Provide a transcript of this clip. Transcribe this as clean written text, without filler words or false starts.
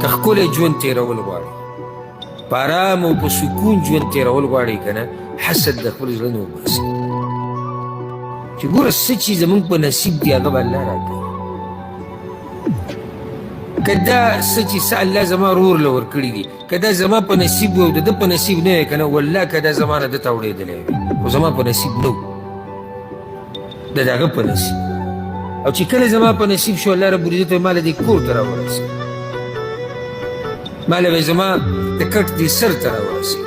که ښکلی ژوند تېرول غواړې، په ارام او په سکون ژوند تېرول غواړې که نه، حسد د خپل زړه نه وباسئ چې ګوره څه چې زموږ په نصیب دي هغه به الله راکوي. که دا څه چې څه الله زما رور له ورکړي دي، که دا زما په نصیب وي او د ده په نصیب نه وی که نه، والله که دا زما نه ده ته اوړېدلی وي، خو زما په نصیب نه و، د هغه په نصیب. او چې کله زما په نصیب شو، الله رب العزت ما له دې کور ته راورسېد، ما له به یې زما د کټ دې سر ته راورسېد.